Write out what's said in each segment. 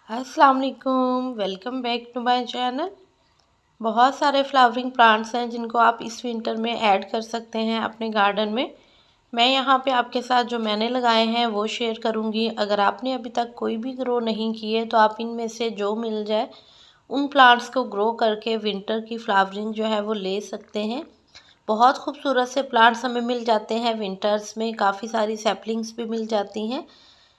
अस्सलाम वालेकुम, welcome back to my channel. बहुत सारे फ्लावरिंग प्लांट्स हैं जिनको आप इस विंटर में ऐड कर सकते हैं अपने गार्डन में। मैं यहाँ पे आपके साथ जो मैंने लगाए हैं वो शेयर करूँगी। अगर आपने अभी तक कोई भी ग्रो नहीं किए तो आप इनमें से जो मिल जाए उन प्लांट्स को ग्रो करके विंटर की फ्लावरिंग जो है वो ले सकते हैं। बहुत खूबसूरत से प्लांट्स हमें मिल जाते हैं विंटर्स में, काफ़ी सारी सैपलिंग्स भी मिल जाती हैं,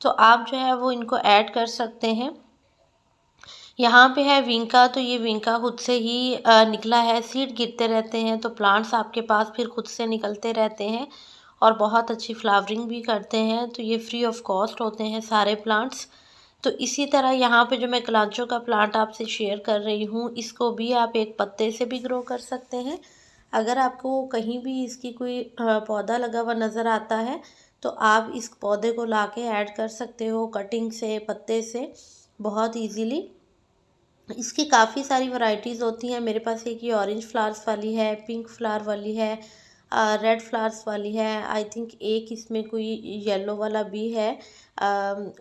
तो आप जो है वो इनको ऐड कर सकते हैं। यहाँ पे है विंका, तो ये विंका खुद से ही निकला है। सीड गिरते रहते हैं तो प्लांट्स आपके पास फिर खुद से निकलते रहते हैं और बहुत अच्छी फ्लावरिंग भी करते हैं। तो ये फ्री ऑफ कॉस्ट होते हैं सारे प्लांट्स। तो इसी तरह यहाँ पे जो मैं कलांचो का प्लांट आपसे शेयर कर रही हूँ, इसको भी आप एक पत्ते से भी ग्रो कर सकते हैं। अगर आपको कहीं भी इसकी कोई पौधा लगा हुआ नज़र आता है तो आप इस पौधे को लाके ऐड कर सकते हो कटिंग से, पत्ते से, बहुत इजीली। इसकी काफ़ी सारी वैरायटीज़ होती हैं। मेरे पास एक ये ऑरेंज फ्लावर्स वाली है, पिंक फ्लावर वाली है, रेड फ्लावर्स वाली है। आई थिंक एक इसमें कोई येलो वाला भी है,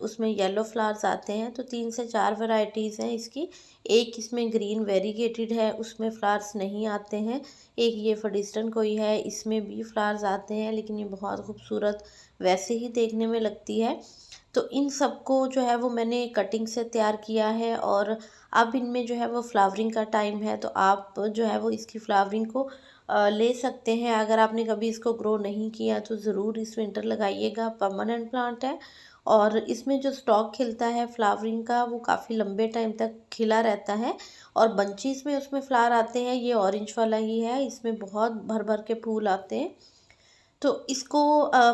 उसमें येलो फ्लावर्स आते हैं। तो 3 से 4 वैरायटीज़ हैं इसकी। एक इसमें ग्रीन वेरीगेटेड है, उसमें फ्लावर्स नहीं आते हैं। एक ये फडिस्टन कोई है, इसमें भी फ्लावर्स आते हैं लेकिन ये बहुत खूबसूरत वैसे ही देखने में लगती है। तो इन सबको जो है वो मैंने कटिंग से तैयार किया है और अब इनमें जो है वो फ्लावरिंग का टाइम है, तो आप जो है वो इसकी फ्लावरिंग को ले सकते हैं। अगर आपने कभी इसको ग्रो नहीं किया तो ज़रूर इस विंटर लगाइएगा। परमानेंट प्लांट है और इसमें जो स्टॉक खिलता है फ्लावरिंग का वो काफ़ी लंबे टाइम तक खिला रहता है और बंचीज़ में उसमें फ्लावर आते हैं। ये ऑरेंज वाला ही है, इसमें बहुत भर भर के फूल आते हैं। तो इसको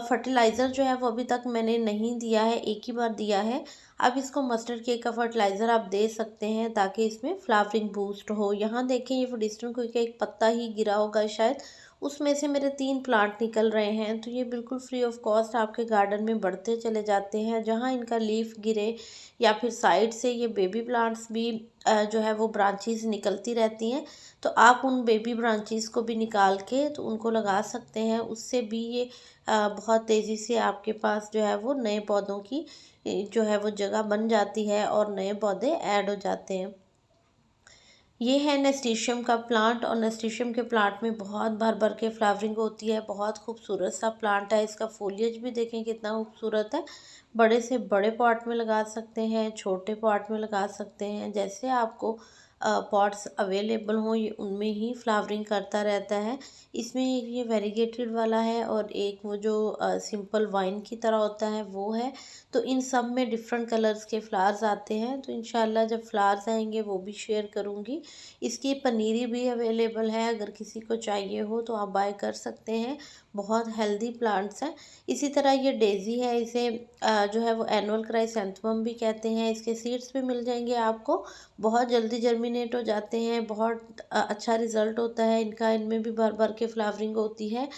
फर्टिलाइज़र जो है वो अभी तक मैंने नहीं दिया है, एक ही बार दिया है। अब इसको मस्टर्ड केक का फर्टिलाइज़र आप दे सकते हैं ताकि इसमें फ्लावरिंग बूस्ट हो। यहाँ देखें, ये फिडिस्टन कोई का एक पत्ता ही गिरा होगा शायद, उसमें से मेरे 3 प्लांट निकल रहे हैं। तो ये बिल्कुल फ्री ऑफ कॉस्ट आपके गार्डन में बढ़ते चले जाते हैं। जहाँ इनका लीफ गिरे या फिर साइड से ये बेबी प्लांट्स भी जो है वो ब्रांचेस निकलती रहती हैं, तो आप उन बेबी ब्रांचेस को भी निकाल के तो उनको लगा सकते हैं। उससे भी ये बहुत तेज़ी से आपके पास जो है वो नए पौधों की जो है वो जगह बन जाती है और नए पौधे ऐड हो जाते हैं। ये है नेस्टेशियम का प्लांट और नेस्टेशियम के प्लांट में बहुत भर भर के फ्लावरिंग होती है। बहुत खूबसूरत सा प्लांट है। इसका फोलिएज भी देखें कितना खूबसूरत है। बड़े से बड़े पॉट में लगा सकते हैं, छोटे पॉट में लगा सकते हैं, जैसे आपको पॉट्स अवेलेबल हों ये उनमें ही फ्लावरिंग करता रहता है। इसमें एक ये वेरीगेटेड वाला है और एक वो जो सिंपल वाइन की तरह होता है वो है। तो इन सब में डिफरेंट कलर्स के फ्लावर्स आते हैं। तो इंशाल्लाह जब फ्लावर्स आएंगे वो भी शेयर करूँगी। इसकी पनीरी भी अवेलेबल है, अगर किसी को चाहिए हो तो आप बाय कर सकते हैं। बहुत हेल्दी प्लांट्स हैं। इसी तरह ये डेज़ी है, इसे जो है वो एनुअल क्राइसैंथेमम भी कहते हैं। इसके सीड्स भी मिल जाएंगे आपको। बहुत जल्दी जर्मिनेट हो जाते हैं, बहुत अच्छा रिज़ल्ट होता है इनका। इनमें भी भर भर के फ्लावरिंग होती है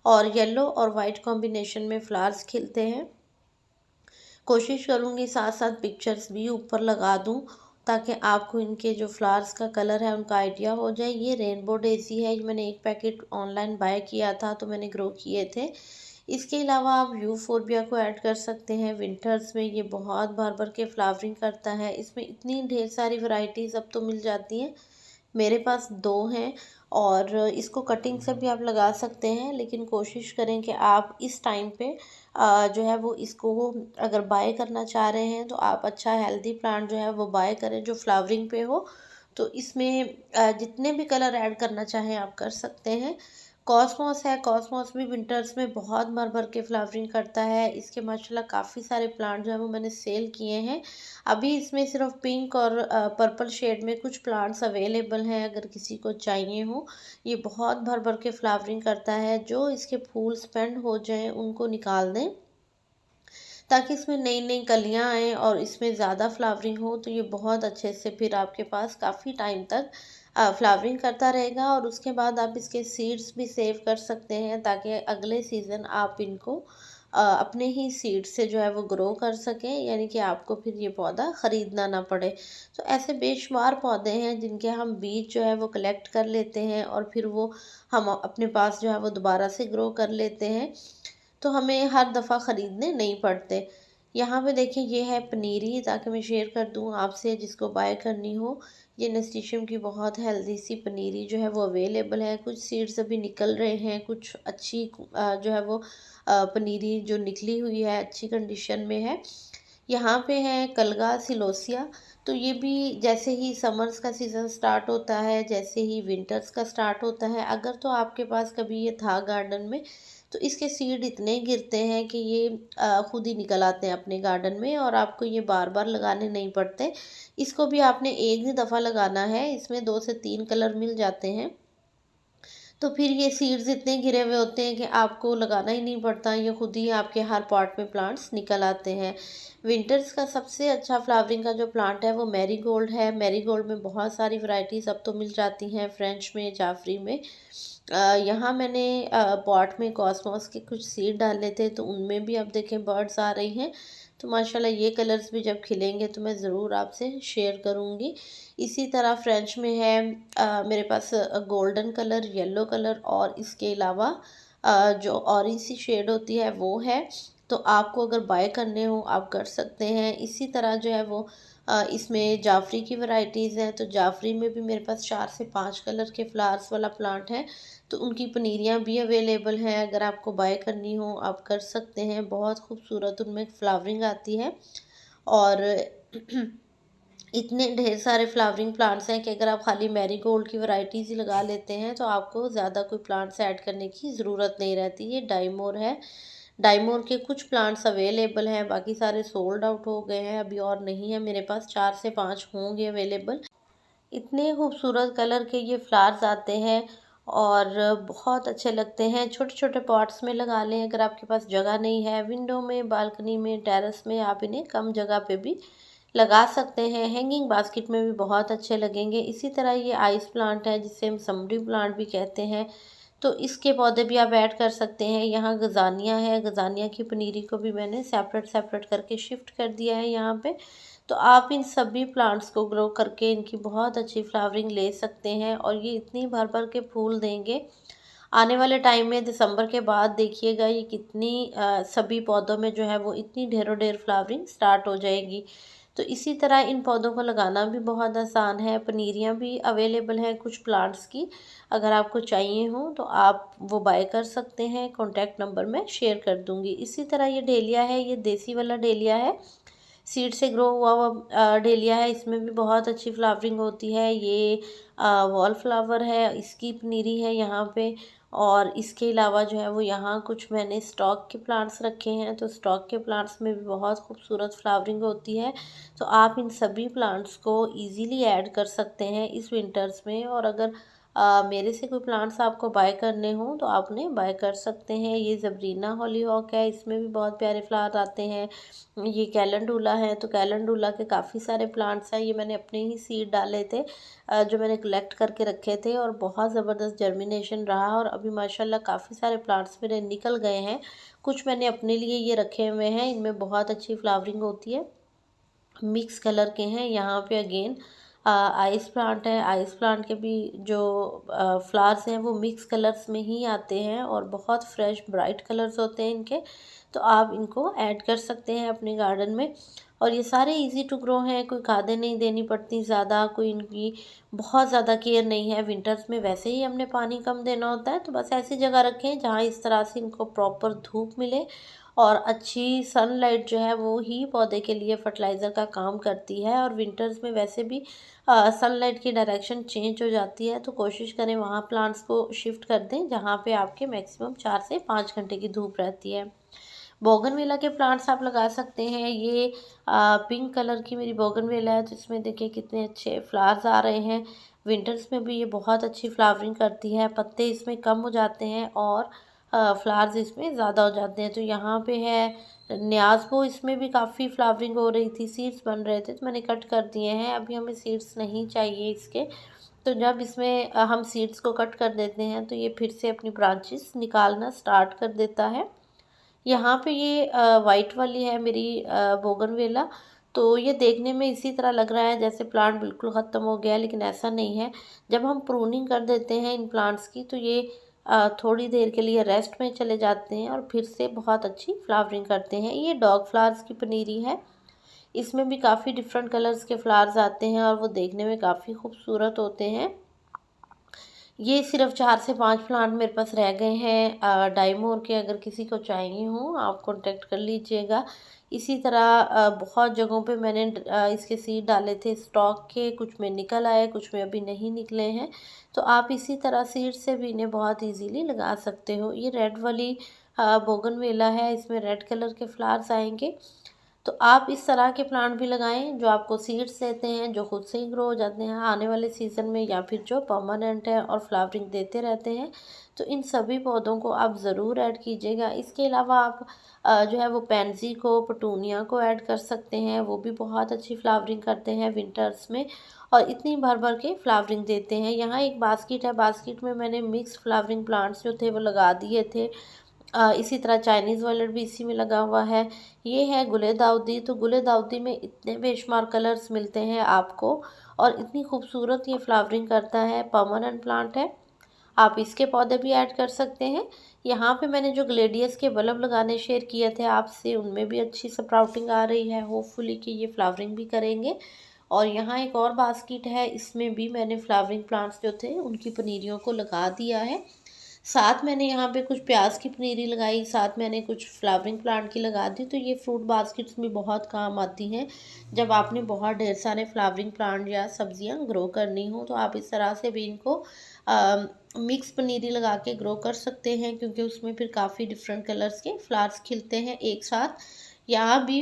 और येलो और वाइट कॉम्बिनेशन में फ्लावर्स खिलते हैं। कोशिश करूँगी साथ साथ पिक्चर्स भी ऊपर लगा दूँ ताकि आपको इनके जो फ्लावर्स का कलर है उनका आइडिया हो जाए। ये रेनबो डेज़ी है, ये मैंने एक पैकेट ऑनलाइन बाय किया था तो मैंने ग्रो किए थे। इसके अलावा आप यूफोरबिया को ऐड कर सकते हैं। विंटर्स में ये बहुत भर भर के फ्लावरिंग करता है। इसमें इतनी ढेर सारी वैरायटीज़ अब तो मिल जाती हैं। मेरे पास 2 हैं और इसको कटिंग से भी आप लगा सकते हैं, लेकिन कोशिश करें कि आप इस टाइम पे जो है वो इसको अगर बाय करना चाह रहे हैं तो आप अच्छा हेल्दी प्लांट जो है वो बाय करें जो फ्लावरिंग पे हो। तो इसमें जितने भी कलर ऐड करना चाहें आप कर सकते हैं। कॉस्मोस है, कॉस्मोस भी विंटर्स में बहुत भर भर के फ्लावरिंग करता है। इसके माशाल्लाह काफ़ी सारे प्लांट जो है वो मैंने सेल किए हैं। अभी इसमें सिर्फ पिंक और पर्पल शेड में कुछ प्लांट्स अवेलेबल हैं, अगर किसी को चाहिए हो। ये बहुत भर भर के फ्लावरिंग करता है। जो इसके फूल स्पेंड हो जाएं उनको निकाल दें ताकि इसमें नई नई कलियां आएँ और इसमें ज़्यादा फ्लावरिंग हो। तो ये बहुत अच्छे से फिर आपके पास काफ़ी टाइम तक फ्लावरिंग करता रहेगा और उसके बाद आप इसके सीड्स भी सेव कर सकते हैं ताकि अगले सीज़न आप इनको अपने ही सीड से जो है वो ग्रो कर सकें, यानी कि आपको फिर ये पौधा ख़रीदना ना पड़े। तो ऐसे बेशुमार पौधे हैं जिनके हम बीज जो है वो कलेक्ट कर लेते हैं और फिर वो हम अपने पास जो है वो दोबारा से ग्रो कर लेते हैं, तो हमें हर दफ़ा ख़रीदने नहीं पड़ते। यहाँ पे देखिए ये है पनीरी, ताकि मैं शेयर कर दूँ आपसे जिसको बाय करनी हो। ये नस्टिशियम की बहुत हेल्दी सी पनीरी जो है वो अवेलेबल है। कुछ सीड्स अभी निकल रहे हैं, कुछ अच्छी जो है वो पनीरी जो निकली हुई है अच्छी कंडीशन में है। यहाँ पे है कलगा सिलोसिया। तो ये भी जैसे ही समर्स का सीज़न स्टार्ट होता है, जैसे ही विंटर्स का स्टार्ट होता है, अगर तो आपके पास कभी ये था गार्डन में, तो इसके सीड इतने गिरते हैं कि ये खुद ही निकल आते हैं अपने गार्डन में, और आपको ये बार बार लगाने नहीं पड़ते। इसको भी आपने एक ही दफ़ा लगाना है, इसमें 2 से 3 कलर मिल जाते हैं। तो फिर ये सीड्स इतने गिरे हुए होते हैं कि आपको लगाना ही नहीं पड़ता, ये खुद ही आपके हर पॉट में प्लांट्स निकल आते हैं। विंटर्स का सबसे अच्छा फ्लावरिंग का जो प्लांट है वो मैरीगोल्ड है। मैरीगोल्ड में बहुत सारी वैरायटीज़ अब तो मिल जाती हैं, फ्रेंच में, जाफरी में। यहाँ मैंने पॉट में कॉस्मोस के कुछ सीड डाले थे, तो उनमें भी अब देखें बर्ड्स आ रही हैं। तो माशाल्लाह ये कलर्स भी जब खिलेंगे तो मैं ज़रूर आपसे शेयर करूँगी। इसी तरह फ्रेंच में है मेरे पास गोल्डन कलर, येलो कलर, और इसके अलावा जो ऑरेंज सी शेड होती है वो है। तो आपको अगर बाय करने हो आप कर सकते हैं। इसी तरह जो है वो इसमें जाफरी की वैरायटीज़ हैं, तो जाफरी में भी मेरे पास 4 से 5 कलर के फ्लावर्स वाला प्लांट है। तो उनकी पनीरियाँ भी अवेलेबल हैं, अगर आपको बाय करनी हो आप कर सकते हैं। बहुत खूबसूरत उनमें फ्लावरिंग आती है, और इतने ढेर सारे फ्लावरिंग प्लांट्स हैं कि अगर आप खाली मैरीगोल्ड की वैरायटीज़ ही लगा लेते हैं तो आपको ज़्यादा कोई प्लांट्स ऐड करने की ज़रूरत नहीं रहती। ये डाइमोर है। डाइमोर के कुछ प्लांट्स अवेलेबल हैं, बाकी सारे सोल्ड आउट हो गए हैं, अभी और नहीं है मेरे पास। 4 से 5 होंगे अवेलेबल। इतने खूबसूरत कलर के ये फ्लावर्स आते हैं और बहुत अच्छे लगते हैं। छोटे छोटे पॉट्स में लगा लें, अगर आपके पास जगह नहीं है, विंडो में, बालकनी में, टेरेस में, आप इन्हें कम जगह पे भी लगा सकते हैं। हैंगिंग बास्केट में भी बहुत अच्छे लगेंगे। इसी तरह ये आइस प्लांट है जिसे हम समुंदरी प्लांट भी कहते हैं, तो इसके पौधे भी आप ऐड कर सकते हैं। यहाँ गजानिया है, गजानिया की पनीरी को भी मैंने सेपरेट सेपरेट करके शिफ्ट कर दिया है यहाँ पे। तो आप इन सभी प्लांट्स को ग्रो करके इनकी बहुत अच्छी फ्लावरिंग ले सकते हैं, और ये इतनी भर भर के फूल देंगे। आने वाले टाइम में दिसंबर के बाद देखिएगा ये कितनी सभी पौधों में जो है वो इतनी ढेरों ढेर फ्लावरिंग स्टार्ट हो जाएगी। तो इसी तरह इन पौधों को लगाना भी बहुत आसान है। पनीरियाँ भी अवेलेबल हैं कुछ प्लांट्स की, अगर आपको चाहिए हो तो आप वो बाय कर सकते हैं। कॉन्टैक्ट नंबर मैं शेयर कर दूँगी। इसी तरह ये डेलिया है, ये देसी वाला डेलिया है, सीड से ग्रो हुआ हुआ डेलिया है। इसमें भी बहुत अच्छी फ्लावरिंग होती है। ये वॉल फ्लावर है, इसकी पनीरी है यहाँ पे। और इसके अलावा जो है वो यहाँ कुछ मैंने स्टॉक के प्लांट्स रखे हैं, तो स्टॉक के प्लांट्स में भी बहुत खूबसूरत फ्लावरिंग होती है। तो आप इन सभी प्लांट्स को इजीली ऐड कर सकते हैं इस विंटर्स में। और अगर मेरे से कोई प्लांट्स आपको बाय करने हों तो आप उन्हें बाय कर सकते हैं। ये ज़बरीना हॉलीहॉक है, इसमें भी बहुत प्यारे फ्लावर आते हैं। ये कैलेंडुला है, तो कैलेंडुला के काफ़ी सारे प्लांट्स हैं। ये मैंने अपने ही सीड डाले थे जो मैंने कलेक्ट करके रखे थे, और बहुत ज़बरदस्त जर्मिनेशन रहा, और अभी माशाल्लाह काफ़ी सारे प्लांट्स मेरे निकल गए हैं। कुछ मैंने अपने लिए ये रखे हुए हैं, इनमें बहुत अच्छी फ्लावरिंग होती है। मिक्स कलर के हैं। यहाँ पे अगेन आइस प्लांट है। आइस प्लांट के भी जो फ्लावर्स हैं वो मिक्स कलर्स में ही आते हैं, और बहुत फ्रेश ब्राइट कलर्स होते हैं इनके। तो आप इनको ऐड कर सकते हैं अपने गार्डन में। और ये सारे इजी टू ग्रो हैं, कोई खादें नहीं देनी पड़ती ज़्यादा, कोई इनकी बहुत ज़्यादा केयर नहीं है। विंटर्स में वैसे ही हमने पानी कम देना होता है, तो बस ऐसी जगह रखें जहाँ इस तरह से इनको प्रॉपर धूप मिले, और अच्छी सनलाइट जो है वो ही पौधे के लिए फर्टिलाइज़र का काम करती है। और विंटर्स में वैसे भी सनलाइट की डायरेक्शन चेंज हो जाती है, तो कोशिश करें वहाँ प्लांट्स को शिफ्ट कर दें जहाँ पे आपके मैक्सिमम 4 से 5 घंटे की धूप रहती है। बोगनविला के प्लांट्स आप लगा सकते हैं। ये पिंक कलर की मेरी बोगनविला है, जिसमें देखिए कितने अच्छे फ्लावर्स आ रहे हैं। विंटर्स में भी ये बहुत अच्छी फ्लावरिंग करती है। पत्ते इसमें कम हो जाते हैं और फ्लावर्स इसमें ज़्यादा हो जाते हैं। तो यहाँ पे है न्याज़बो, इसमें भी काफ़ी फ्लावरिंग हो रही थी, सीड्स बन रहे थे, तो मैंने कट कर दिए हैं। अभी हमें सीड्स नहीं चाहिए इसके। तो जब इसमें हम सीड्स को कट कर देते हैं तो ये फिर से अपनी ब्रांचेस निकालना स्टार्ट कर देता है। यहाँ पे ये वाइट वाली है मेरी बोगनवेला। तो ये देखने में इसी तरह लग रहा है जैसे प्लांट बिल्कुल ख़त्म हो गया है, लेकिन ऐसा नहीं है। जब हम प्रूनिंग कर देते हैं इन प्लांट्स की, तो ये थोड़ी देर के लिए रेस्ट में चले जाते हैं और फिर से बहुत अच्छी फ्लावरिंग करते हैं। ये डॉग फ्लावर्स की पनीरी है। इसमें भी काफ़ी डिफरेंट कलर्स के फ्लावर्स आते हैं और वो देखने में काफ़ी खूबसूरत होते हैं। ये सिर्फ 4 से 5 प्लांट मेरे पास रह गए हैं डाइमोर के। अगर किसी को चाहिए हो आप कांटेक्ट कर लीजिएगा। इसी तरह बहुत जगहों पे मैंने इसके सीड डाले थे स्टॉक के, कुछ में निकल आए, कुछ में अभी नहीं निकले हैं। तो आप इसी तरह सीड से भी इन्हें बहुत इजीली लगा सकते हो। ये रेड वाली बोगनविला है, इसमें रेड कलर के फ्लावर्स आएंगे। तो आप इस तरह के प्लांट भी लगाएं जो आपको सीड्स देते हैं, जो खुद से ही ग्रो हो जाते हैं आने वाले सीज़न में, या फिर जो परमानेंट है और फ्लावरिंग देते रहते हैं। तो इन सभी पौधों को आप ज़रूर ऐड कीजिएगा। इसके अलावा आप जो है वो पेंजी को, पटूनिया को ऐड कर सकते हैं। वो भी बहुत अच्छी फ्लावरिंग करते हैं विंटर्स में और इतनी भर भर के फ्लावरिंग देते हैं। यहाँ एक बास्केट है, बास्केट में मैंने मिक्स फ्लावरिंग प्लांट्स जो थे वो लगा दिए थे। इसी तरह चाइनीज़ वायलेट भी इसी में लगा हुआ है। ये है गुले दाउदी। तो गुले दाउदी में इतने बेशुमार कलर्स मिलते हैं आपको और इतनी खूबसूरत ये फ्लावरिंग करता है। परमानेंट प्लांट है, आप इसके पौधे भी ऐड कर सकते हैं। यहाँ पे मैंने जो ग्लेडियस के बल्ब लगाने शेयर किए थे आपसे, उनमें भी अच्छी स्प्राउटिंग आ रही है। होपफुली कि ये फ्लावरिंग भी करेंगे। और यहाँ एक और बास्केट है, इसमें भी मैंने फ्लावरिंग प्लांट्स जो थे उनकी पनीरियों को लगा दिया है। साथ मैंने यहाँ पे कुछ प्याज की पनीरी लगाई, साथ मैंने कुछ फ्लावरिंग प्लांट की लगा दी। तो ये फ्रूट बास्केट्स में बहुत काम आती हैं जब आपने बहुत ढेर सारे फ्लावरिंग प्लांट या सब्जियाँ ग्रो करनी हो। तो आप इस तरह से भी इनको मिक्स पनीरी लगा के ग्रो कर सकते हैं, क्योंकि उसमें फिर काफ़ी डिफरेंट कलर्स के फ्लावर्स खिलते हैं एक साथ। यहाँ भी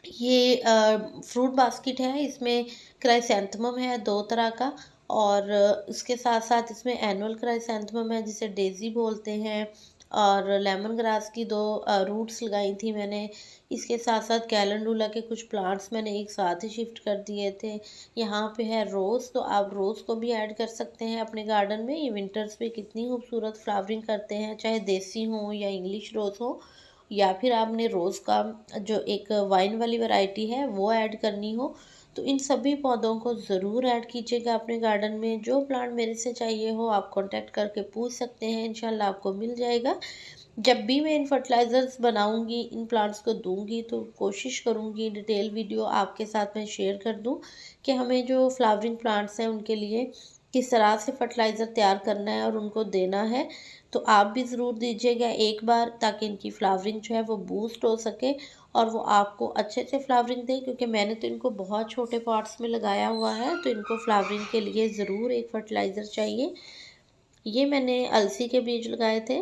ये फ्रूट बास्केट है, इसमें क्राइसैंथेमम है 2 तरह का और इसके साथ साथ इसमें एनुअल क्राइसैंथेमम है जिसे डेज़ी बोलते हैं, और लेमन ग्रास की 2 रूट्स लगाई थी मैंने। इसके साथ साथ कैलेंडुला के कुछ प्लांट्स मैंने एक साथ ही शिफ्ट कर दिए थे। यहाँ पे है रोज़, तो आप रोज़ को भी ऐड कर सकते हैं अपने गार्डन में। ये विंटर्स में कितनी खूबसूरत फ्लावरिंग करते हैं, चाहे देसी हो या इंग्लिश रोज़ हो, या फिर आपने रोज़ का जो एक वाइन वाली वैरायटी है वो ऐड करनी हो। तो इन सभी पौधों को ज़रूर ऐड कीजिएगा अपने गार्डन में। जो प्लांट मेरे से चाहिए हो आप कांटेक्ट करके पूछ सकते हैं, इंशाल्लाह आपको मिल जाएगा। जब भी मैं इन फर्टिलाइज़र्स बनाऊंगी, इन प्लांट्स को दूंगी, तो कोशिश करूंगी डिटेल वीडियो आपके साथ मैं शेयर कर दूं कि हमें जो फ्लावरिंग प्लांट्स हैं उनके लिए किस तरह से फर्टिलाइज़र तैयार करना है और उनको देना है। तो आप भी ज़रूर दीजिएगा एक बार, ताकि इनकी फ्लावरिंग जो है वो बूस्ट हो सके और वो आपको अच्छे से फ्लावरिंग दे। क्योंकि मैंने तो इनको बहुत छोटे पॉट्स में लगाया हुआ है, तो इनको फ्लावरिंग के लिए ज़रूर एक फर्टिलाइज़र चाहिए। ये मैंने अलसी के बीज लगाए थे,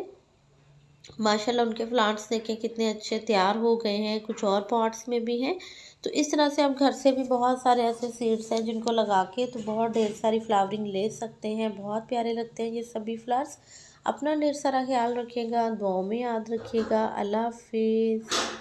माशाल्लाह उनके प्लांट्स देखें कितने अच्छे तैयार हो गए हैं, कुछ और पॉट्स में भी हैं। तो इस तरह से आप घर से भी बहुत सारे ऐसे सीड्स हैं जिनको लगा के तो बहुत ढेर सारी फ्लावरिंग ले सकते हैं। बहुत प्यारे लगते हैं ये सभी फ्लावर्स। अपना ढेर सारा ख्याल रखिएगा, दुआओं में याद रखिएगा। अल्लाह हाफिज़।